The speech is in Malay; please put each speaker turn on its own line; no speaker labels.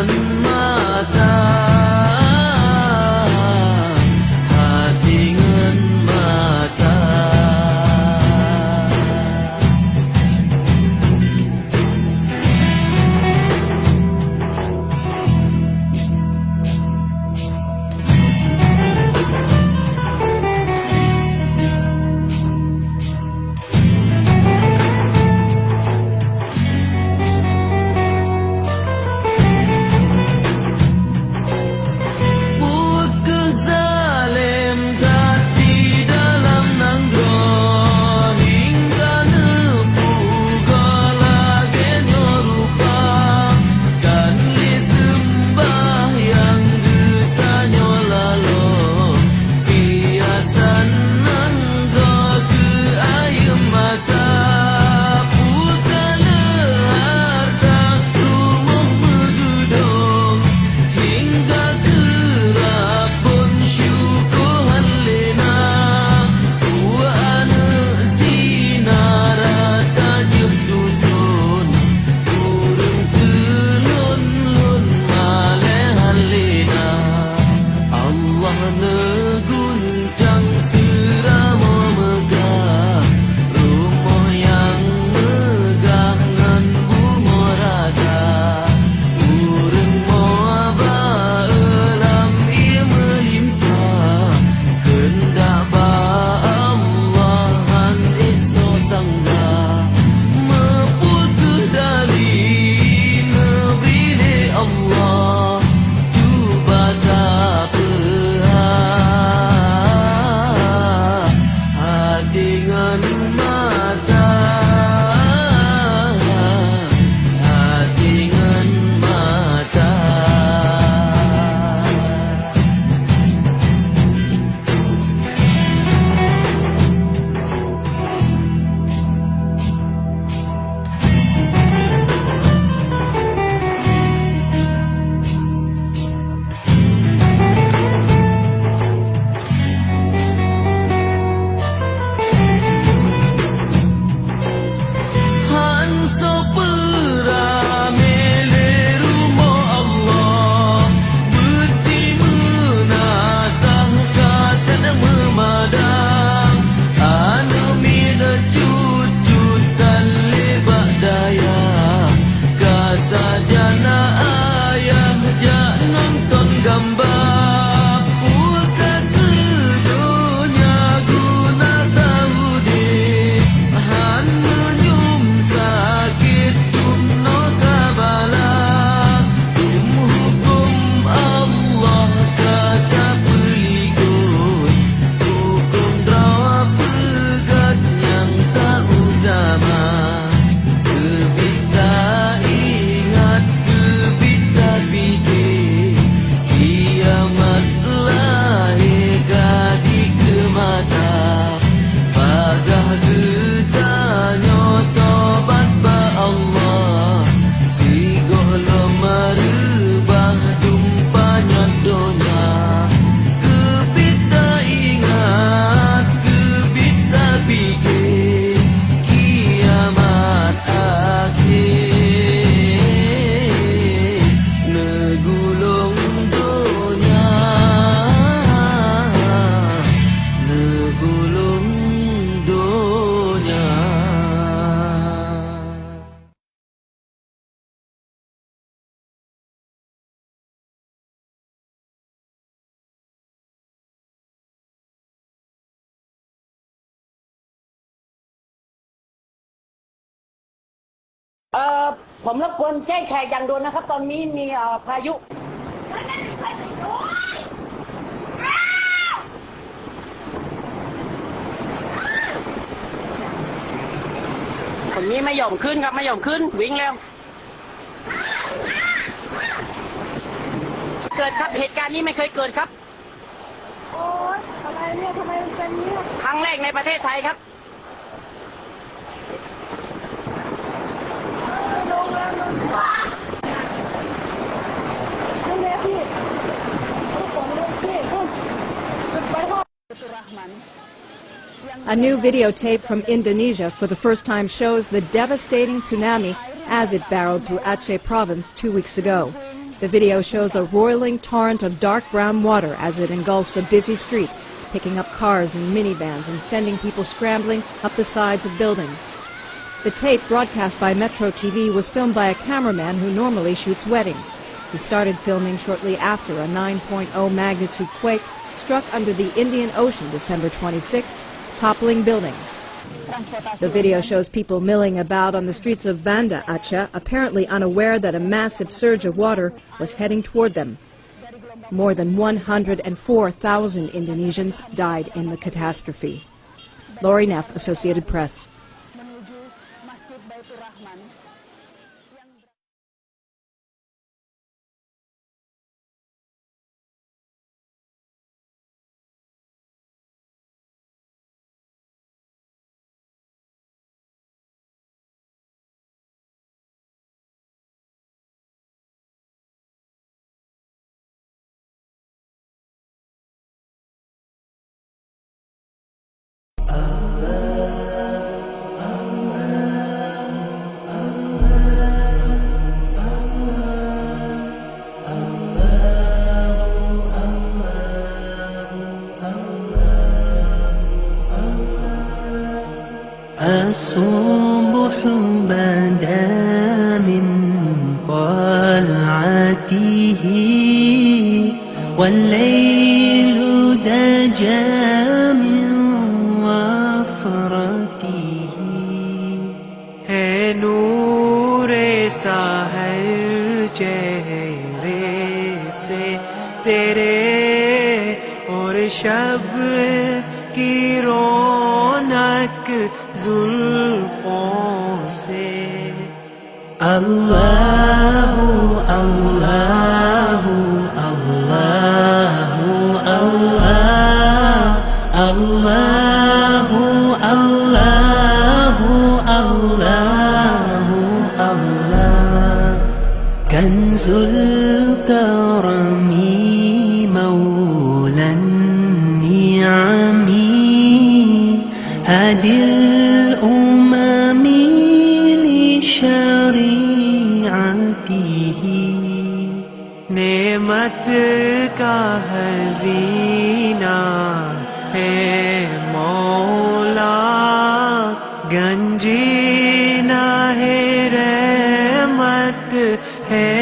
dengan mata, hati dengan mata.
ผมรบกวนแจ้งแขกอย่างด่วนนะครับตอนนี้มีพายุคนนี้ไม่ยอมขึ้นครับไม่ยอมขึ้นวิ่งแล้วเกิดครับเหตุการณ์นี้ไม่เคยเกิดครับโอ๊ยอะไรเนี่ยทำไมมันเป็นเนี่ยครั้งแรกในประเทศไทยครับ
A new videotape from Indonesia for the first time shows the devastating tsunami as it barreled through Aceh province 2 weeks ago. The video shows a roiling torrent of dark brown water as it engulfs a busy street, picking up cars and minivans and sending people scrambling up the sides of buildings. The tape, broadcast by Metro TV, was filmed by a cameraman who normally shoots weddings. He started filming shortly after a 9.0 magnitude quake struck under the Indian Ocean December 26th, toppling buildings. The video shows people milling about on the streets of Banda Aceh, apparently unaware that a massive surge of water was heading toward them. More than 104,000 Indonesians died in the catastrophe. Lori Neff, Associated Press.
الصبح بدا من طلعته والليل دجى من وفرته है नूरे साहिर चेहरे से तेरे और शब की रौनक जुल्फों से अल्लाहु अल्लाहु अल्लाहु अल्लाह अल्लाहु अल्लाहु अल्लाहु अल्लाह कंजुल करमी मौला निअमी هادي الأمم لشريعته नेमत का खज़ीना है मौला गंजीना है रहमत है